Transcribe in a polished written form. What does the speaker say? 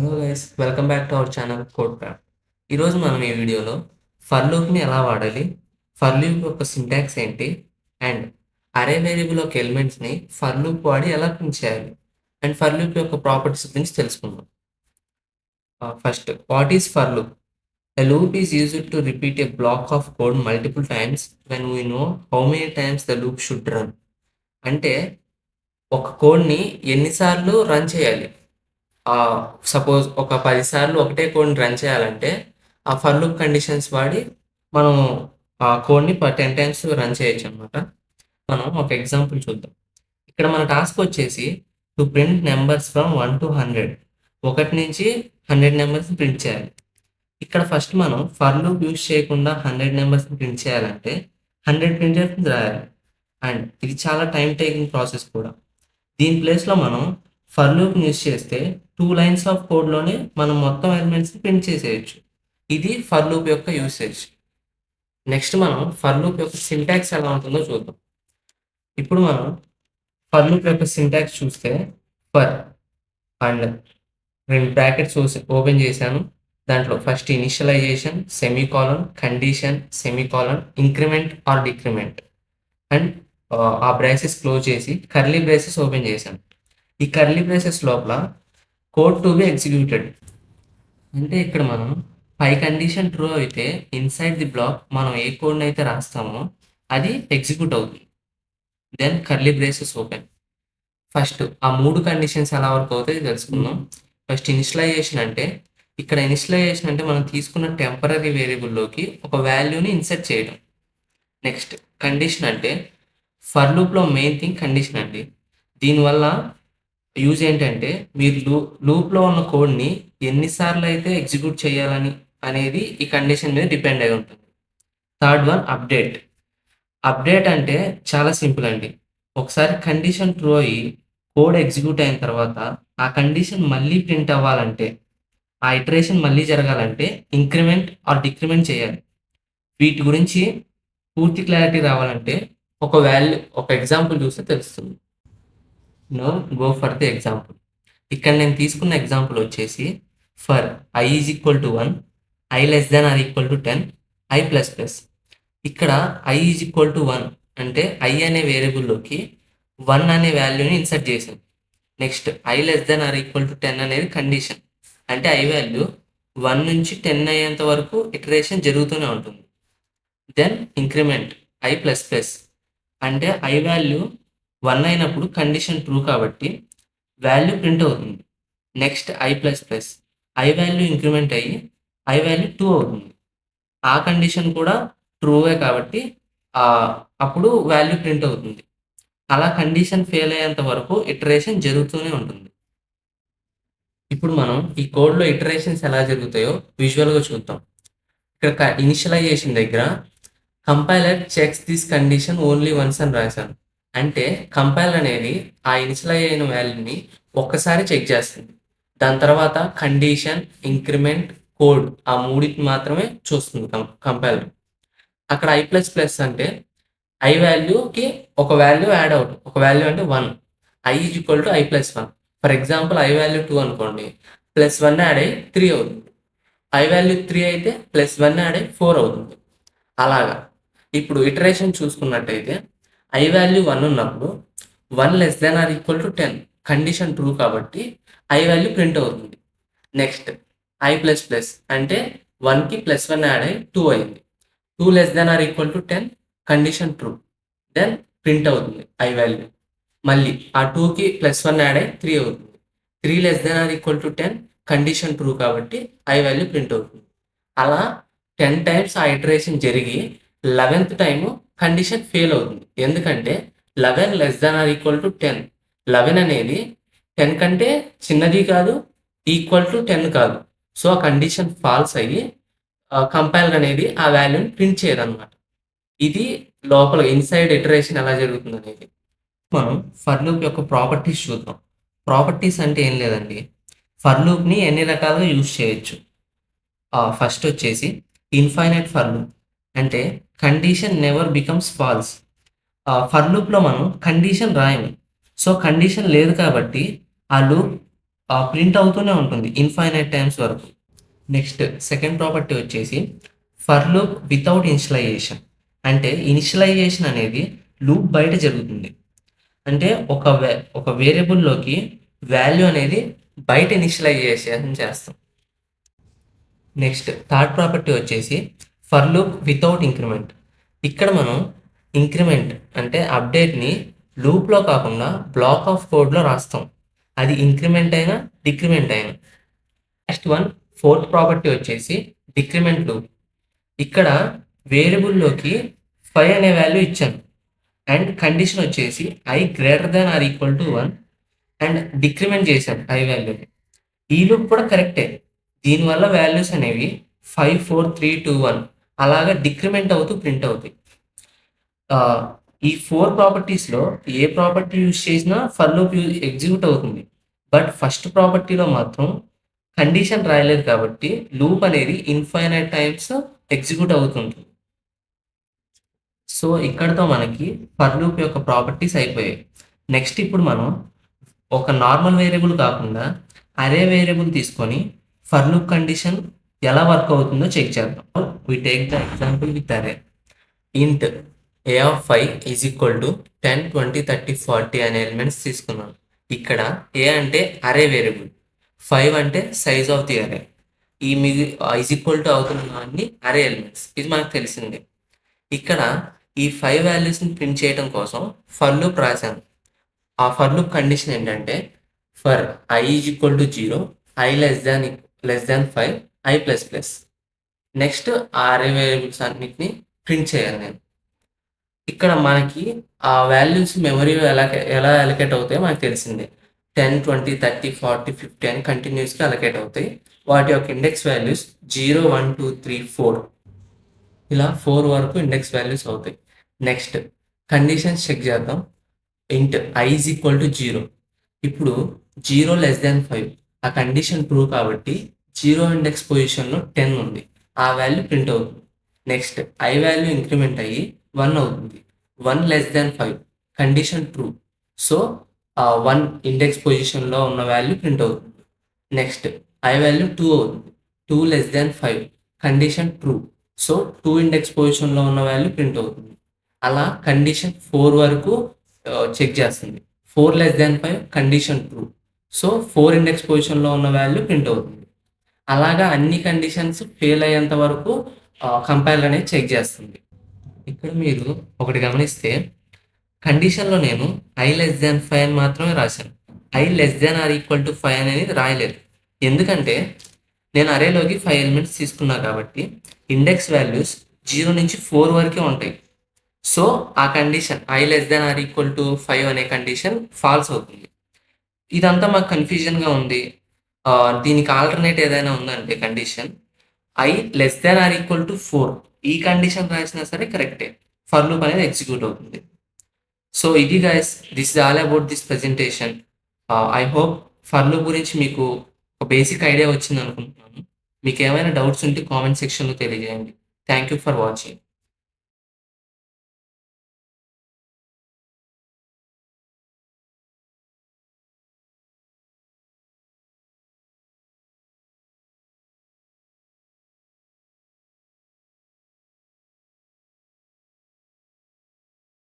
Hello guys, welcome back to our channel code craft. ఈరోజు మనం ఈ వీడియోలో ఫర్ లూప్ని ఎలా వాడాలి, ఫర్ లూప్ యొక్క సింటాక్స్ ఏంటి, అండ్ అరే వేరియబుల్ యొక్క ఎలిమెంట్స్ని ఫర్ లూప్ వాడి ఎలా ప్రింట్ చేయాలి, అండ్ ఫర్ లూప్ యొక్క ప్రాపర్టీస్ గురించి తెలుసుకుందాం. First, what is for loop? A loop is used to repeat a block of code multiple times when we know how many times the loop should run. అంటే ఒక కోడ్ని ఎన్నిసార్లు run చేయాలి. Suppose ఒక 10 సార్లు ఒకటే కోడ్ని రన్ చేయాలంటే ఆ ఫర్ లూప్ కండిషన్స్ వాడి మనం ఆ కోడ్ని 10 టైమ్స్ రన్ చేయొచ్చు అనమాట. మనం ఒక ఎగ్జాంపుల్ చూద్దాం. ఇక్కడ మన టాస్క్ వచ్చేసి to print numbers from 1 to 100. 1 నుంచి 100 నెంబర్స్ ప్రింట్ చేయాలి. ఇక్కడ ఫస్ట్ మనం ఫర్ లూప్ యూజ్ చేయకుండా 100 నెంబర్స్ ప్రింట్ చేయాలంటే 100 ప్రింటర్స్ రాయాలి. అండ్ ఇది చాలా టైం టేకింగ్ ప్రాసెస్ కూడా. దీని ప్లేస్లో మనం ఫర్ లూప్ని యూజ్ చేస్తే 2 లైన్స్ ఆఫ్ కోడ్లోనే మనం మొత్తం ఎలిమెంట్స్ని ప్రింట్ చేసేయచ్చు. ఇది ఫర్ లూప్ యొక్క యూసేజ్. నెక్స్ట్ మనం ఫర్ లూప్ యొక్క సింటాక్స్ ఎలా ఉంటుందో చూద్దాం. ఇప్పుడు మనం ఫర్ లూప్ యొక్క సింటాక్స్ చూస్తే ఫర్ అండ్ 2 బ్రాకెట్స్ ఓపెన్ చేశాను. దాంట్లో first initialization, semicolon, condition, semicolon, increment or decrement, and ఆ బ్రేసెస్ క్లోజ్ చేసి కర్లీ బ్రేసెస్ ఓపెన్ చేశాను. ఈ కర్లీ బ్రేసెస్ లోపల కోడ్ టు బి ఎగ్జిక్యూటెడ్ అంటే ఇక్కడ మనం పై కండిషన్ ట్రూ అయితే ఇన్సైడ్ ది బ్లాక్ మనం ఏ కోడ్ని అయితే రాస్తామో అది ఎగ్జిక్యూట్ అవుతుంది. Then curly braces open. First ఆ 3 కండిషన్స్ ఎలా వర్క్ అవుతాయి తెలుసుకుందాం. ఫస్ట్ ఇనిషియలైజేషన్ అంటే ఇక్కడ ఇనిషియలైజేషన్ అంటే మనం తీసుకున్న టెంపరరీ వేరియబుల్లోకి ఒక వాల్యూని ఇన్సర్ట్ చేయడం. నెక్స్ట్ కండిషన్ అంటే ఫర్ లూప్లో మెయిన్ థింగ్ కండిషన్ అండి. దీనివల్ల యూజ్ ఏంటంటే మీరు లూప్లో ఉన్న కోడ్ని ఎన్నిసార్లు అయితే ఎగ్జిక్యూట్ చేయాలని అనేది ఈ కండిషన్ మీద డిపెండ్ అయి ఉంటుంది. Third one update. అప్డేట్ అంటే చాలా సింపుల్ అండి. ఒకసారి కండిషన్ ట్రూ అయ్యి కోడ్ ఎగ్జిక్యూట్ అయిన తర్వాత ఆ కండిషన్ మళ్ళీ ప్రింట్ అవ్వాలంటే, ఆ ఇటరేషన్ మళ్ళీ జరగాలంటే ఇంక్రిమెంట్ ఆర్ డిక్రిమెంట్ చేయాలి. వీటి గురించి పూర్తి క్లారిటీ రావాలంటే ఒక ఎగ్జాంపుల్ చూస్తే తెలుస్తుంది. No go for the example. ఇక్కడ నేను తీసుకున్న ఎగ్జాంపుల్ వచ్చేసి for i is equal to 1, i less than or equal to 10, i plus plus. ఇక్కడ i ఈజ్ ఈక్వల్ టు 1 అంటే i అనే వేరియబుల్లోకి 1 అనే వాల్యూని ఇన్సర్ట్ చేసాం. Next i less than or equal to 10 అనేది కండిషన్. అంటే i వాల్యూ 1 నుంచి 10 అయ్యేంత వరకు ఇటరేషన్ జరుగుతూనే ఉంటుంది. Then increment i plus plus అంటే i వాల్యూ 1 అయినప్పుడు కండిషన్ ట్రూ కాబట్టి వాల్యూ ప్రింట్ అవుతుంది. Next i plus plus, i value increment అయ్యి i వాల్యూ 2 అవుతుంది. ఆ కండిషన్ కూడా ట్రూవే కాబట్టి అప్పుడు వాల్యూ ప్రింట్ అవుతుంది. అలా కండిషన్ ఫెయిల్ అయ్యేంత వరకు ఇటరేషన్ జరుగుతూనే ఉంటుంది. ఇప్పుడు మనం ఈ కోడ్లో ఇటరేషన్స్ ఎలా జరుగుతాయో విజువల్గా చూద్దాం. ఇక్కడ ఇనిషియలైజేషన్ దగ్గర compiler checks this condition only once అని రాశాను. అంటే కంపైలర్ అనేది ఆ ఇనిషియలైజ్ అయిన వాల్యూని ఒక్కసారి చెక్ చేస్తుంది. దాని తర్వాత కండిషన్, ఇంక్రిమెంట్, కోడ్ ఆ మూడింటిని మాత్రమే చూస్తుంది కంపైలర్. అక్కడ i ప్లస్ ప్లస్ అంటే i వాల్యూకి ఒక వాల్యూ యాడ్ అవుట్, ఒక వాల్యూ అంటే 1, i is equal to i plus 1. For example i value 2 అనుకోండి, ప్లస్ 1 యాడ్ అయ్యి 3 అవుతుంది. i వాల్యూ 3 అయితే ప్లస్ 1 యాడ్ అయ్యి 4 అవుతుంది. అలాగా ఇప్పుడు ఇటరేషన్ చూసుకున్నట్టయితే i వాల్యూ 1 ఉన్నప్పుడు 1 less than or equal to 10 condition true కాబట్టి i వాల్యూ ప్రింట్ అవుతుంది. నెక్స్ట్ i ప్లస్ ప్లస్ అంటే 1కి ప్లస్ 1 యాడ్ అయ్యి 2 అయింది. 2 less than or equal to 10 condition true, then print అవుతుంది i వాల్యూ. మళ్ళీ ఆ 2కి ప్లస్ 1 యాడ్ అయ్యి 3 అవుతుంది. 3 less than or equal to 10 condition true కాబట్టి i వాల్యూ ప్రింట్ అవుతుంది. అలా 10 టైమ్స్ ఆ ఇటరేషన్ జరిగి 11th టైము కండిషన్ ఫెయిల్ అవుతుంది. ఎందుకంటే 11 less than or equal to 10. 11 అనేది 10 కంటే చిన్నది కాదు, ఈక్వల్ టు 10 కాదు. సో ఆ కండిషన్ ఫాల్స్ అయ్యి కంపైలర్ అనేది ఆ వాల్యూని ప్రింట్ చేయదన్నమాట. ఇది లోపల ఇన్సైడ్ ఇటరేషన్ ఎలా జరుగుతుంది అనేది. మనం ఫర్ లూప్ యొక్క ప్రాపర్టీస్ చూద్దాం. ప్రాపర్టీస్ అంటే ఏం లేదండి, ఫర్ లూప్ని ఎన్ని రకాలుగా యూజ్ చేయొచ్చు. ఫస్ట్ వచ్చేసి ఇన్ఫైనైట్ ఫర్ లూప్ అంటే condition never becomes false. For లూప్లో మనం కండిషన్ రాయము. సో కండిషన్ లేదు కాబట్టి ఆ లూప్ ప్రింట్ అవుతూనే ఉంటుంది ఇన్ఫైనైట్ టైమ్స్ వరకు. నెక్స్ట్ సెకండ్ ప్రాపర్టీ వచ్చేసి ఫర్ లూప్ వితౌట్ ఇనిషియలైజేషన్. అంటే ఇనిషియలైజేషన్ అనేది లూప్ బయట జరుగుతుంది. అంటే ఒక వేరియబుల్లోకి వాల్యూ అనేది బయట ఇనిషియలైజేషన్ చేస్తాం. నెక్స్ట్ థర్డ్ ప్రాపర్టీ వచ్చేసి ఫర్ లూప్ వితౌట్ ఇంక్రిమెంట్. ఇక్కడ మనం ఇంక్రిమెంట్ అంటే అప్డేట్ని లూప్లో కాకుండా బ్లాక్ ఆఫ్ కోడ్లో రాస్తాం, అది ఇంక్రిమెంట్ అయినా డిక్రిమెంట్ అయినా. నెక్స్ట్ వన్ ఫోర్త్ ప్రాపర్టీ వచ్చేసి డిక్రిమెంట్ లూప్. ఇక్కడ వేరియబుల్లోకి 5 అనే వాల్యూ ఇచ్చాను అండ్ కండిషన్ వచ్చేసి I greater than or equal to 1 and decrement చేశాను ఐ వాల్యూని. ఈ లూప్ కూడా కరెక్టే. దీనివల్ల వాల్యూస్ అనేవి 5, 4, 3, 2, 1 అలాగా డిక్రిమెంట్ అవుతూ ప్రింట్ అవుతాయి. ఈ 4 ప్రాపర్టీస్లో ఏ ప్రాపర్టీ యూజ్ చేసినా ఫర్ లూప్ ఎగ్జిక్యూట్ అవుతుంది. బట్ ఫస్ట్ ప్రాపర్టీలో మాత్రం కండిషన్ రాయలేదు కాబట్టి లూప్ అనేది ఇన్ఫైనైట్ టైమ్స్ ఎగ్జిక్యూట్ అవుతుంది. సో ఇక్కడతో మనకి ఫర్ లూప్ యొక్క ప్రాపర్టీస్ అయిపోయాయి. నెక్స్ట్ ఇప్పుడు మనం ఒక నార్మల్ వేరియబుల్ కాకుండా అరే వేరియబుల్ తీసుకొని ఫర్ లూప్ కండిషన్ ఎలా వర్క్ అవుతుందో చెక్ చేద్దాం. We take the example with array. Int a of 5 is equal to 10, 20, 30, 40 అనే ఎలిమెంట్స్ తీసుకున్నాను. ఇక్కడ ఏ అంటే అరే వేరియబుల్, 5 అంటే సైజ్ ఆఫ్ ది అరే, ఈ ఈజ్ ఈక్వల్ టు అవుతున్న అన్ని అరే ఎలిమెంట్స్, ఇది మనకు తెలిసిందే. ఇక్కడ ఈ 5 వాల్యూస్ని ప్రింట్ చేయడం కోసం ఫర్ లూప్ రాశాను. ఆ ఫర్ లూప్ కండిషన్ ఏంటంటే for I is equal to 0, I less than 5, I plus plus. Next ఆ అరే వేరియబుల్స్ అన్నిటిని ప్రింట్ చేయాలి నేను. ఇక్కడ మనకి ఆ వాల్యూస్ మెమరీలో ఎలా అలొకేట్ అవుతాయో మనకు తెలిసిందే. 10, 20, 30, 40, 50 అని కంటిన్యూస్గా అలొకేట్ అవుతాయి. వాటి యొక్క ఇండెక్స్ వాల్యూస్ 0, 1, 2, 3, 4 ఇలా 4 వరకు ఇండెక్స్ వాల్యూస్ అవుతాయి. నెక్స్ట్ కండిషన్స్ చెక్ చేద్దాం. ఇంట్ ఐ ఈజ్ ఈక్వల్ టు 0. ఇప్పుడు 0 లెస్ దాన్ 5, ఆ కండిషన్ ట్రూ కాబట్టి 0 ఇండెక్స్ పొజిషన్లో 10 ఉంది, ఆ వాల్యూ ప్రింట్ అవుతుంది. నెక్స్ట్ ఐ వాల్యూ ఇంక్రిమెంట్ అయ్యి 1 అవుతుంది. 1 లెస్ దాన్ 5 కండిషన్ ట్రూ, సో 1 ఇండెక్స్ పొజిషన్లో ఉన్న వాల్యూ ప్రింట్ అవుతుంది. నెక్స్ట్ ఐ వాల్యూ 2 అవుతుంది. 2 లెస్ దాన్ 5 కండిషన్ ట్రూ, సో 2 ఇండెక్స్ పొజిషన్లో ఉన్న వాల్యూ ప్రింట్ అవుతుంది. అలా కండిషన్ 4 వరకు చెక్ చేస్తుంది. 4 less than 5 condition true, so 4 index పొజిషన్లో ఉన్న వాల్యూ ప్రింట్ అవుతుంది. అలాగా అన్ని కండిషన్స్ ఫెయిల్ అయ్యేంత వరకు కంపైలర్ అనేది చెక్ చేస్తుంది. ఇక్కడ మీరు ఒకటి గమనిస్తే కండిషన్లో నేను ఐ లెస్ దాన్ 5 అని మాత్రమే రాశాను, I less than or equal to 5 అనేది రాయలేదు. ఎందుకంటే నేను అరేలోకి 5 ఎలిమెంట్స్ తీసుకున్నా కాబట్టి ఇండెక్స్ వాల్యూస్ 0 నుంచి 4 వరకే ఉంటాయి. సో ఆ condition I less than or equal to 5 అనే కండిషన్ ఫాల్స్ అవుతుంది. ఇదంతా మాకు కన్ఫ్యూజన్గా ఉంది. దీనికి ఆల్టర్నేట్ ఏదైనా ఉందంటే condition I less than or equal to 4, ఈ కండిషన్ రాసినా సరే కరెక్టే, ఫర్ లూప్ అనేది ఎగ్జిక్యూట్ అవుతుంది. సో ఇది guys, this is all about this presentation. I hope for loop గురించి మీకు ఒక బేసిక్ ఐడియా వచ్చింది అనుకుంటున్నాను. మీకు ఏమైనా డౌట్స్ ఉంటే కామెంట్ సెక్షన్లో తెలియజేయండి. Thank you for watching.